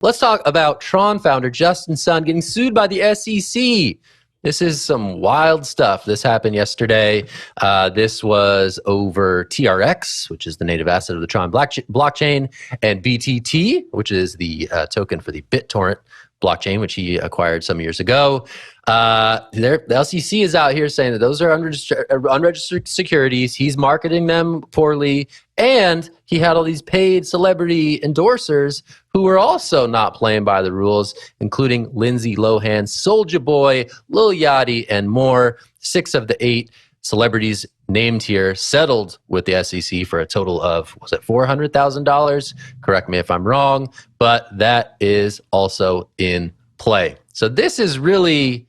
Let's talk about Tron founder Justin Sun getting sued by the SEC. This is some wild stuff. This happened yesterday. This was over TRX, which is the native asset of the Tron blockchain, and BTT, which is the token for the BitTorrent blockchain, which he acquired some years ago. The SEC is out here saying that those are unregistered securities. He's marketing them poorly, and he had all these paid celebrity endorsers who were also not playing by the rules, including Lindsay Lohan, Soulja Boy, Lil Yachty, and more. 6 of the 8 celebrities named here settled with the SEC for a total of, was it $400,000? Correct me if I'm wrong, but that is also in play. So this is really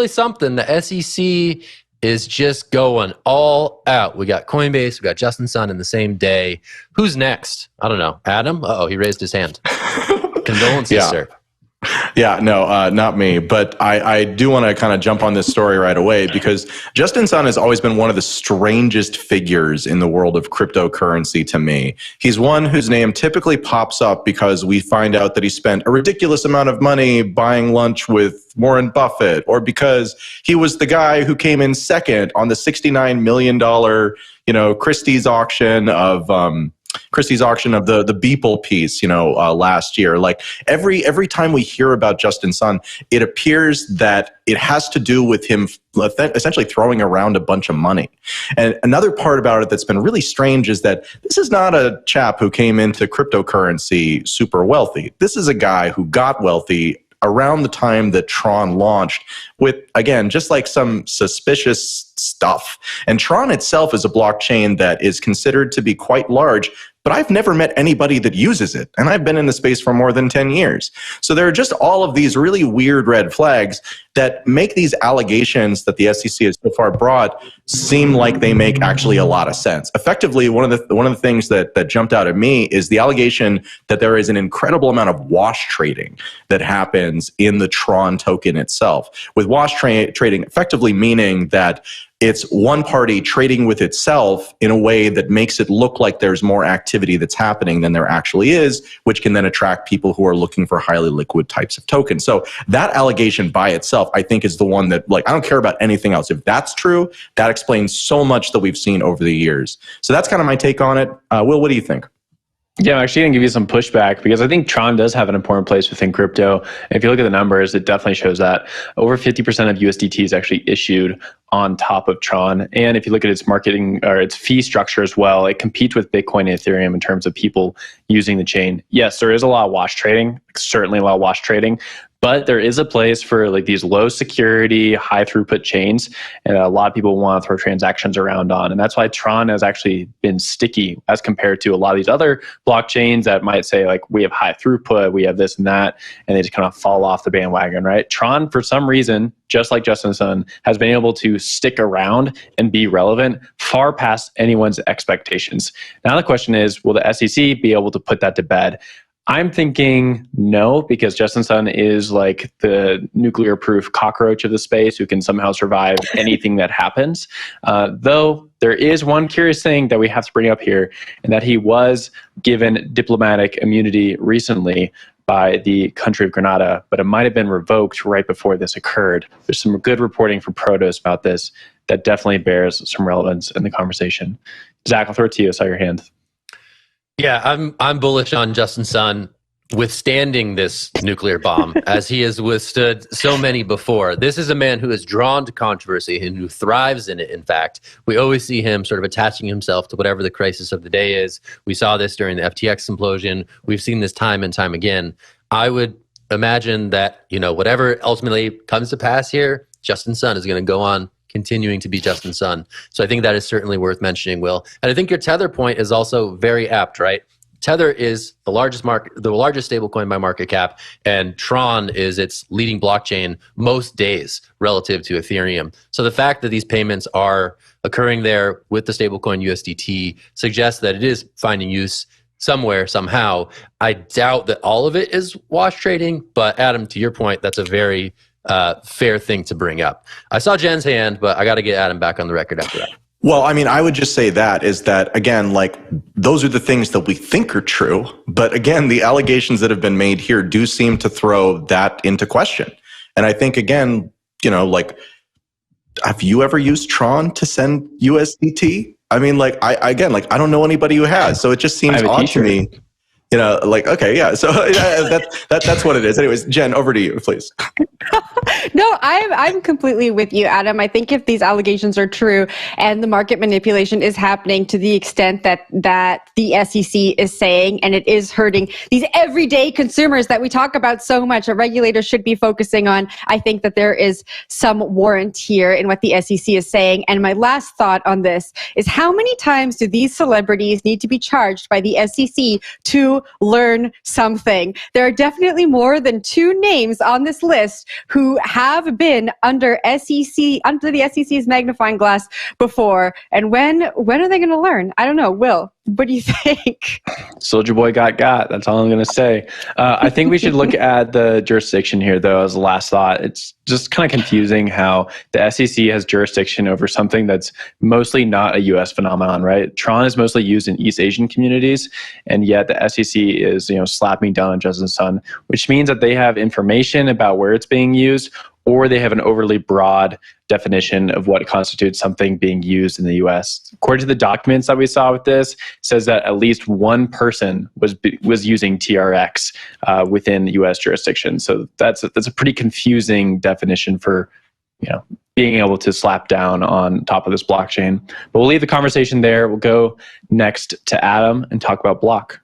something. The SEC is just going all out. We got Coinbase, we got Justin Sun in the same day. Who's next? I don't know. Adam? Uh-oh, he raised his hand. Condolences, sir. Yeah, no, not me. But I do want to kind of jump on this story right away because Justin Sun has always been one of the strangest figures in the world of cryptocurrency to me. He's one whose name typically pops up because we find out that he spent a ridiculous amount of money buying lunch with Warren Buffett, or because he was the guy who came in second on the $69 million, Christie's auction of the Beeple piece, last year. Like every time we hear about Justin Sun, it appears that it has to do with him essentially throwing around a bunch of money. And another part about it that's been really strange is that this is not a chap who came into cryptocurrency super wealthy. This is a guy who got wealthy around the time that Tron launched with, again, just like some suspicious stuff. And Tron itself is a blockchain that is considered to be quite large, but I've never met anybody that uses it. And I've been in the space for more than 10 years. So there are just all of these really weird red flags that make these allegations that the SEC has so far brought seem like they make actually a lot of sense. Effectively, one of the things that jumped out at me is the allegation that there is an incredible amount of wash trading that happens in the Tron token itself. With wash trading effectively meaning that it's one party trading with itself in a way that makes it look like there's more activity that's happening than there actually is, which can then attract people who are looking for highly liquid types of tokens. So that allegation by itself, I think, is the one that, I don't care about anything else. If that's true, that explains so much that we've seen over the years. So that's kind of my take on it. Will, what do you think? Yeah, I'm actually going to give you some pushback because I think Tron does have an important place within crypto. And if you look at the numbers, it definitely shows that over 50% of USDT is actually issued on top of Tron. And if you look at its marketing or its fee structure as well, it competes with Bitcoin and Ethereum in terms of people using the chain. Yes, there is a lot of wash trading, certainly a lot of wash trading, but there is a place for these low security, high throughput chains, and a lot of people want to throw transactions around on. And that's why Tron has actually been sticky as compared to a lot of these other blockchains that might say we have high throughput, we have this and that, and they just kind of fall off the bandwagon, right? Tron, for some reason, just like Justin Sun, has been able to stick around and be relevant far past anyone's expectations. Now the question is, will the SEC be able to put that to bed? I'm thinking no, because Justin Sun is like the nuclear-proof cockroach of the space who can somehow survive anything that happens. Though there is one curious thing that we have to bring up here, and that he was given diplomatic immunity recently by the country of Grenada, but it might have been revoked right before this occurred. There's some good reporting from Protos about this that definitely bears some relevance in the conversation. Zach, I'll throw it to you. I saw your hand. Yeah, I'm bullish on Justin Sun withstanding this nuclear bomb as he has withstood so many before. This is a man who is drawn to controversy and who thrives in it. In fact, we always see him sort of attaching himself to whatever the crisis of the day is. We saw this during the FTX implosion. We've seen this time and time again. I would imagine that, whatever ultimately comes to pass here, Justin Sun is going to go on continuing to be Justin Sun. So I think that is certainly worth mentioning, Will. And I think your Tether point is also very apt, right? Tether is the largest stablecoin by market cap, and Tron is its leading blockchain most days relative to Ethereum. So the fact that these payments are occurring there with the stablecoin USDT suggests that it is finding use somewhere, somehow. I doubt that all of it is wash trading, but Adam, to your point, that's a very fair thing to bring up. I saw Jen's hand, but I got to get Adam back on the record after that. Well, I mean, I would just say that is that, again, like those are the things that we think are true. But again, the allegations that have been made here do seem to throw that into question. And I think, again, you know, like, have you ever used Tron to send USDT? I mean, like, I don't know anybody who has. So it just seems odd to me. You know, like, okay, yeah. So yeah, that's what it is. Anyways, Jen, over to you, please. No, I'm completely with you, Adam. I think if these allegations are true and the market manipulation is happening to the extent that the SEC is saying, and it is hurting these everyday consumers that we talk about so much, a regulator should be focusing on, I think that there is some warrant here in what the SEC is saying. And my last thought on this is, how many times do these celebrities need to be charged by the SEC to learn something? There are definitely more than 2 names on this list who have been under the SEC's magnifying glass before. And when are they going to learn? I don't know. Will, what do you think? Soldier Boy got. That's all I'm going to say. I think we should look at the jurisdiction here, though, as a last thought. It's just kind of confusing how the SEC has jurisdiction over something that's mostly not a U.S. phenomenon, right? Tron is mostly used in East Asian communities, and yet the SEC is, slapping down on Justin Sun, which means that they have information about where it's being used, or they have an overly broad definition of what constitutes something being used in the U.S. According to the documents that we saw with this, it says that at least one person was using TRX within U.S. jurisdiction. So that's a pretty confusing definition for being able to slap down on top of this blockchain. But we'll leave the conversation there. We'll go next to Adam and talk about Block.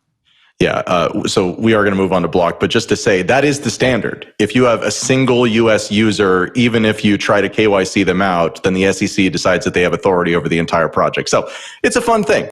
Yeah, so we are going to move on to Block, but just to say, that is the standard. If you have a single US user, even if you try to KYC them out, then the SEC decides that they have authority over the entire project. So it's a fun thing.